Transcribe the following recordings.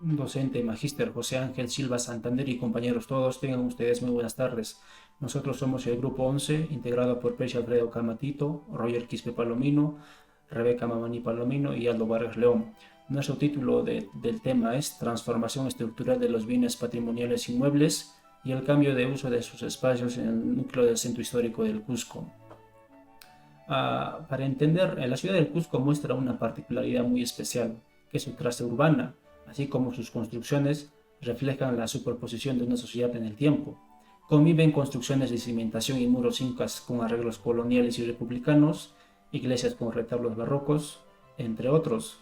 docente magíster José Ángel Silva Santander y compañeros todos, tengan ustedes muy buenas tardes. Nosotros somos el grupo 11, integrado por Percy Alfredo Camatito, Roger Quispe Palomino, Rebeca Mamani Palomino y Aldo Vargas León. Nuestro título del tema es Transformación estructural de los bienes patrimoniales inmuebles y el cambio de uso de sus espacios en el núcleo del centro histórico del Cusco. Para entender, la ciudad del Cusco muestra una particularidad muy especial, que es su traza urbana, así como sus construcciones reflejan la superposición de una sociedad en el tiempo. Conviven construcciones de cimentación y muros incas con arreglos coloniales y republicanos, iglesias con retablos barrocos, entre otros,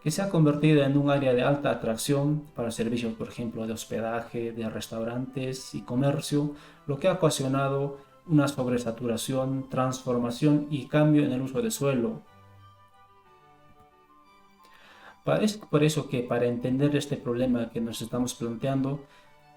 que se ha convertido en un área de alta atracción para servicios, por ejemplo, de hospedaje, de restaurantes y comercio, lo que ha ocasionado una sobresaturación, transformación y cambio en el uso de suelo. Es por eso que para entender este problema que nos estamos planteando,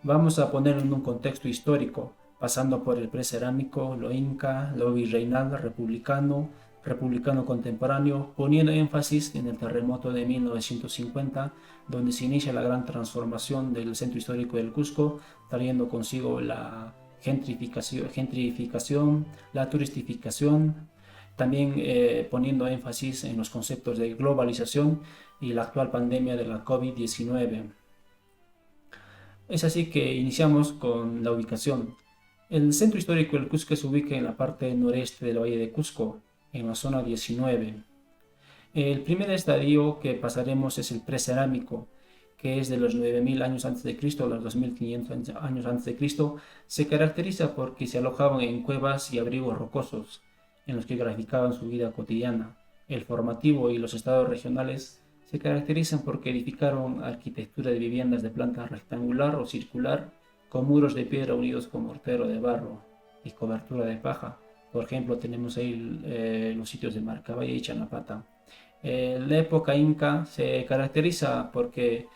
vamos a ponerlo en un contexto histórico, pasando por el precerámico, lo inca, lo virreinal, republicano, republicano contemporáneo, poniendo énfasis en el terremoto de 1950, donde se inicia la gran transformación del centro histórico del Cusco, trayendo consigo la gentrificación, la turistificación, también poniendo énfasis en los conceptos de globalización y la actual pandemia de la COVID-19. Es así que iniciamos con la ubicación. El centro histórico del Cusco se ubica en la parte noreste del Valle de Cusco, en la zona 19. El primer estadio que pasaremos es el precerámico, que es de los 9000 años antes de Cristo a los 2500 años antes de Cristo. Se caracteriza porque se alojaban en cuevas y abrigos rocosos, en los que graficaban su vida cotidiana. El formativo y los estados regionales se caracterizan porque edificaron arquitectura de viviendas de planta rectangular o circular, con muros de piedra unidos con mortero de barro y cobertura de paja. Por ejemplo, tenemos ahí los sitios de Marcabaya y Chanapata. La época inca se caracteriza porque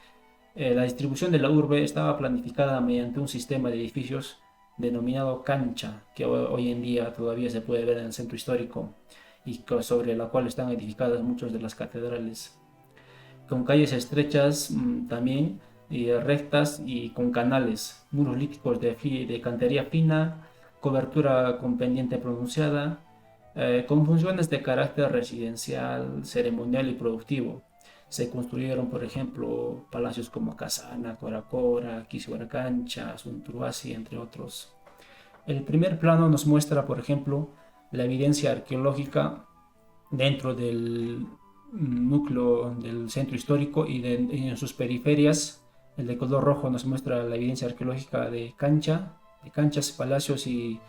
la distribución de la urbe estaba planificada mediante un sistema de edificios denominado cancha, que hoy en día todavía se puede ver en el centro histórico y sobre la cual están edificadas muchas de las catedrales, con calles estrechas también y rectas y con canales, muros líticos de cantería fina, cobertura con pendiente pronunciada, con funciones de carácter residencial, ceremonial y productivo. Se construyeron, por ejemplo, palacios como Casana, Coracora, Quisihuarcancha, Sunturuasi, entre otros. El primer plano nos muestra, por ejemplo, la evidencia arqueológica dentro del núcleo del centro histórico y en sus periferias. El de color rojo nos muestra la evidencia arqueológica de canchas, palacios y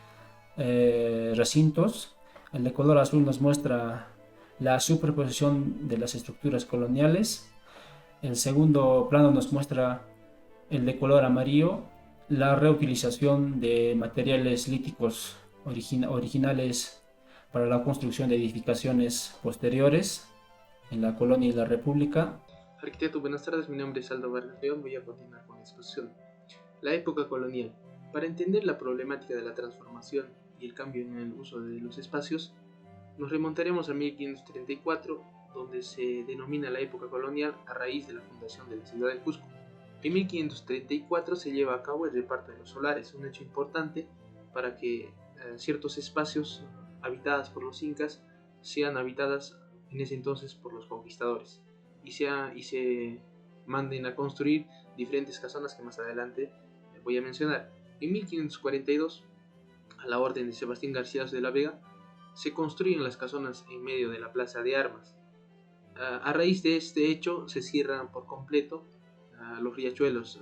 recintos. El de color azul nos muestra la superposición de las estructuras coloniales. El segundo plano nos muestra el de color amarillo, la reutilización de materiales líticos originales para la construcción de edificaciones posteriores en la colonia y la república. Arquitecto, buenas tardes. Mi nombre es Aldo Vargas León. Voy a continuar con la exposición. La época colonial. Para entender la problemática de la transformación y el cambio en el uso de los espacios, nos remontaremos a 1534, donde se denomina la época colonial a raíz de la fundación de la ciudad de Cusco. En 1534 se lleva a cabo el reparto de los solares, un hecho importante para que ciertos espacios habitadas por los incas sean habitadas en ese entonces por los conquistadores y se manden a construir diferentes casonas que más adelante voy a mencionar. En 1542, a la orden de Sebastián García de la Vega, se construyen las casonas en medio de la plaza de armas. A raíz de este hecho se cierran por completo los riachuelos,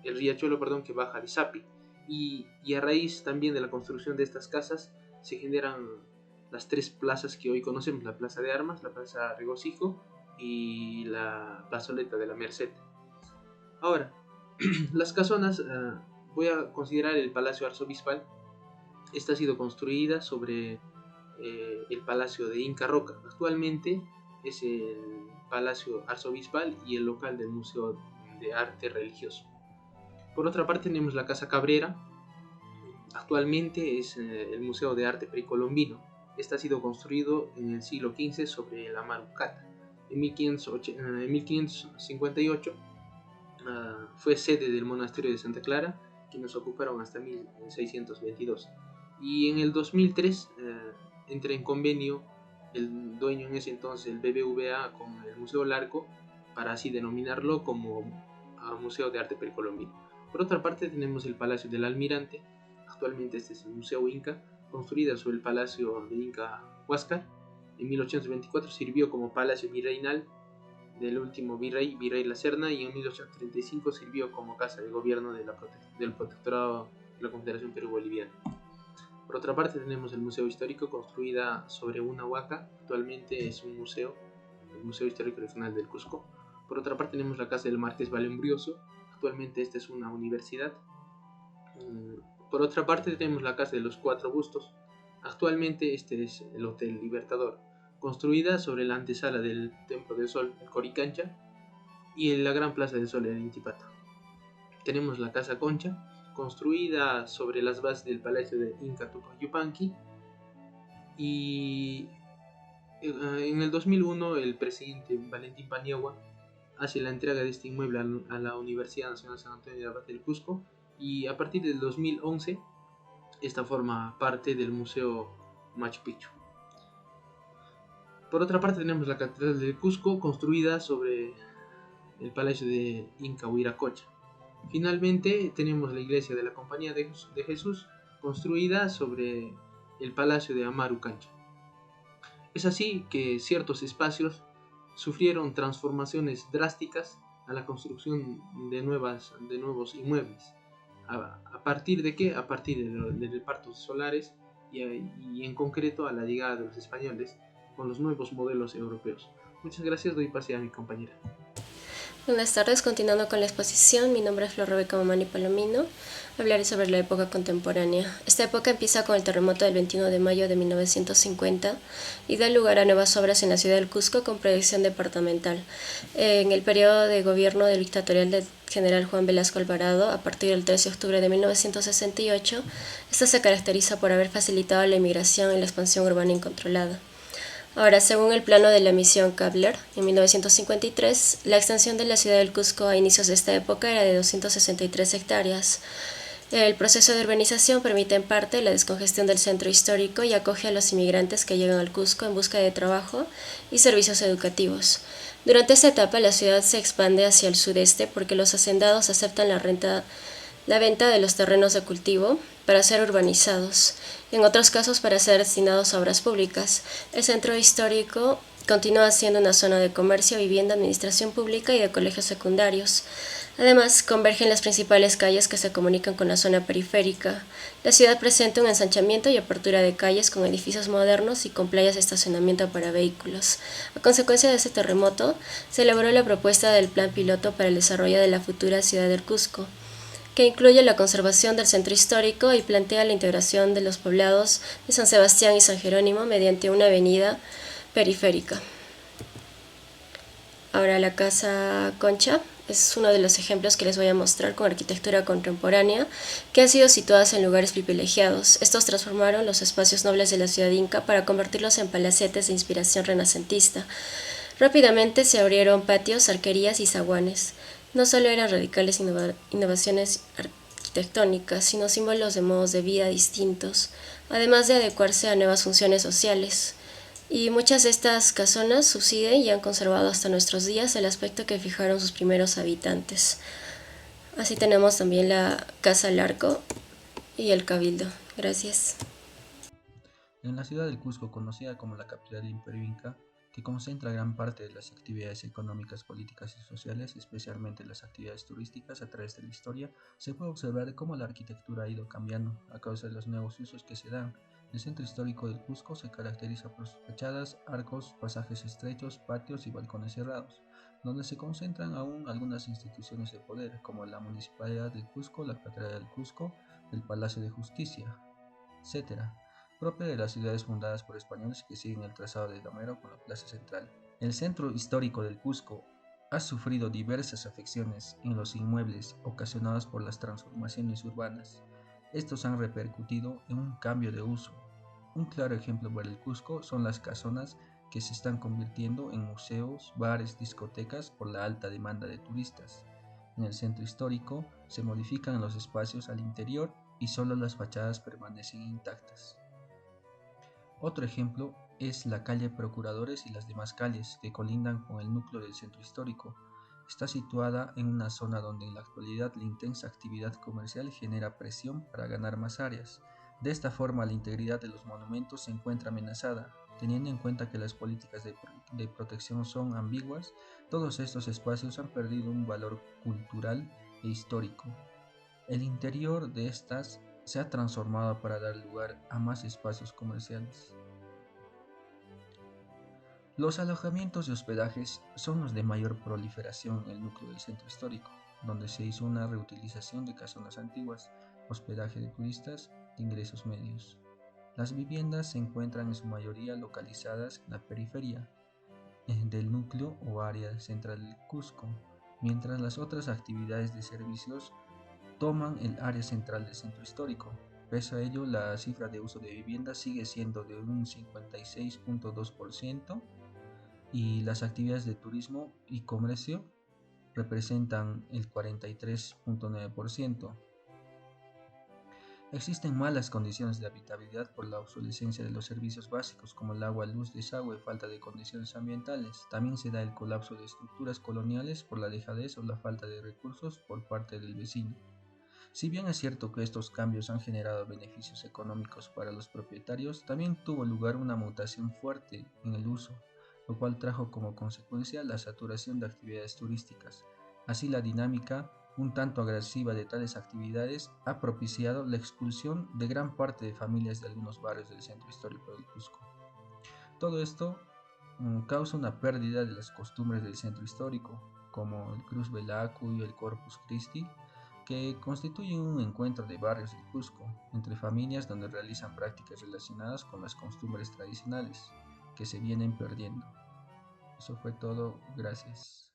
el riachuelo que baja de Sapi, y a raíz también de la construcción de estas casas se generan las tres plazas que hoy conocemos: la plaza de armas, la plaza Regocijo y la plazoleta de la Merced. Ahora, las casonas, voy a considerar el Palacio Arzobispal. Esta ha sido construida sobre el Palacio de Inca Roca. Actualmente es el Palacio Arzobispal y el local del Museo de Arte Religioso. Por otra parte tenemos la Casa Cabrera. Actualmente es el Museo de Arte Precolombino. Este ha sido construido en el siglo XV sobre la Marucata. En 1558 fue sede del monasterio de Santa Clara, que nos ocuparon hasta 1622. Y en el 2003 entra en convenio el dueño en ese entonces, el BBVA, con el Museo Larco, para así denominarlo como Museo de Arte Precolombino. Por otra parte tenemos el Palacio del Almirante. Actualmente este es el Museo Inca, construido sobre el Palacio de Inca Huáscar. En 1824 sirvió como palacio virreinal del último virrey La Serna, y en 1835 sirvió como casa de gobierno del protectorado de la Confederación Perú-Boliviana. Por otra parte tenemos el Museo Histórico, construida sobre una huaca. Actualmente es un museo, el Museo Histórico Regional del Cusco. Por otra parte tenemos la Casa del Marqués Valenbrioso. Actualmente esta es una universidad. Por otra parte tenemos la Casa de los Cuatro Bustos. Actualmente este es el Hotel Libertador, construida sobre la antesala del Templo del Sol, el Coricancha, y en la Gran Plaza del Sol, el Intipato. Tenemos la Casa Concha, construida sobre las bases del Palacio de Inca Tupac Yupanqui, y en el 2001 el presidente Valentín Paniagua hace la entrega de este inmueble a la Universidad Nacional San Antonio de Abad del Cusco, y a partir del 2011 esta forma parte del Museo Machu Picchu. Por otra parte tenemos la Catedral del Cusco, construida sobre el Palacio de Inca Huiracocha. Finalmente tenemos la Iglesia de la Compañía de Jesús, construida sobre el Palacio de Amaru Cancha. Es así que ciertos espacios sufrieron transformaciones drásticas a la construcción de nuevos inmuebles. ¿A partir de qué? A partir de repartos solares y en concreto a la llegada de los españoles con los nuevos modelos europeos. Muchas gracias, doy pase a mi compañera. Buenas tardes, continuando con la exposición, mi nombre es Flor Rebeca Mamani Palomino. Hablaré sobre la época contemporánea. Esta época empieza con el terremoto del 21 de mayo de 1950 y da lugar a nuevas obras en la ciudad del Cusco con proyección departamental. En el periodo de gobierno del dictatorial del general Juan Velasco Alvarado, a partir del 13 de octubre de 1968, esta se caracteriza por haber facilitado la inmigración y la expansión urbana incontrolada. Ahora, según el plano de la misión Kabler, en 1953, la extensión de la ciudad del Cusco a inicios de esta época era de 263 hectáreas. El proceso de urbanización permite en parte la descongestión del centro histórico y acoge a los inmigrantes que llegan al Cusco en busca de trabajo y servicios educativos. Durante esta etapa, la ciudad se expande hacia el sudeste porque los hacendados aceptan la venta de los terrenos de cultivo para ser urbanizados, en otros casos para ser destinados a obras públicas. El centro histórico continúa siendo una zona de comercio, vivienda, administración pública y de colegios secundarios. Además, convergen las principales calles que se comunican con la zona periférica. La ciudad presenta un ensanchamiento y apertura de calles con edificios modernos y con playas de estacionamiento para vehículos. A consecuencia de ese terremoto, se elaboró la propuesta del Plan Piloto para el desarrollo de la futura ciudad del Cusco, que incluye la conservación del centro histórico y plantea la integración de los poblados de San Sebastián y San Jerónimo mediante una avenida periférica. Ahora, la Casa Concha es uno de los ejemplos que les voy a mostrar con arquitectura contemporánea que han sido situadas en lugares privilegiados. Estos transformaron los espacios nobles de la ciudad inca para convertirlos en palacetes de inspiración renacentista. Rápidamente se abrieron patios, arquerías y zaguanes. No solo eran radicales innovaciones arquitectónicas, sino símbolos de modos de vida distintos, además de adecuarse a nuevas funciones sociales. Y muchas de estas casonas subsisten y han conservado hasta nuestros días el aspecto que fijaron sus primeros habitantes. Así tenemos también la Casa Larco y el Cabildo. Gracias. En la ciudad del Cusco, conocida como la capital del Imperio Inca, que concentra gran parte de las actividades económicas, políticas y sociales, especialmente las actividades turísticas a través de la historia, se puede observar cómo la arquitectura ha ido cambiando a causa de los nuevos usos que se dan. El centro histórico del Cusco se caracteriza por sus fachadas, arcos, pasajes estrechos, patios y balcones cerrados, donde se concentran aún algunas instituciones de poder, como la Municipalidad del Cusco, la Catedral del Cusco, el Palacio de Justicia, etc., propia de las ciudades fundadas por españoles que siguen el trazado de Homero con la plaza central. El centro histórico del Cusco ha sufrido diversas afecciones en los inmuebles ocasionadas por las transformaciones urbanas. Estos han repercutido en un cambio de uso. Un claro ejemplo para el Cusco son las casonas que se están convirtiendo en museos, bares, discotecas por la alta demanda de turistas. En el centro histórico se modifican los espacios al interior y solo las fachadas permanecen intactas. Otro ejemplo es la calle Procuradores y las demás calles que colindan con el núcleo del centro histórico. Está situada en una zona donde en la actualidad la intensa actividad comercial genera presión para ganar más áreas. De esta forma, la integridad de los monumentos se encuentra amenazada. Teniendo en cuenta que las políticas de protección son ambiguas, todos estos espacios han perdido un valor cultural e histórico. El interior de estas se ha transformado para dar lugar a más espacios comerciales. Los alojamientos y hospedajes son los de mayor proliferación en el núcleo del centro histórico, donde se hizo una reutilización de casonas antiguas, hospedaje de turistas de ingresos medios. Las viviendas se encuentran en su mayoría localizadas en la periferia del núcleo o área central del Cusco, mientras las otras actividades de servicios toman el área central del centro histórico. Pese a ello, la cifra de uso de vivienda sigue siendo de un 56.2% y las actividades de turismo y comercio representan el 43.9%. Existen malas condiciones de habitabilidad por la obsolescencia de los servicios básicos como el agua, luz, desagüe, falta de condiciones ambientales. También se da el colapso de estructuras coloniales por la dejadez o la falta de recursos por parte del vecino. Si bien es cierto que estos cambios han generado beneficios económicos para los propietarios, también tuvo lugar una mutación fuerte en el uso, lo cual trajo como consecuencia la saturación de actividades turísticas. Así, la dinámica un tanto agresiva de tales actividades ha propiciado la expulsión de gran parte de familias de algunos barrios del centro histórico del Cusco. Todo esto causa una pérdida de las costumbres del centro histórico, como el Cruz Belacu y el Corpus Christi, que constituyen un encuentro de barrios del Cusco, entre familias donde realizan prácticas relacionadas con las costumbres tradicionales, que se vienen perdiendo. Eso fue todo, gracias.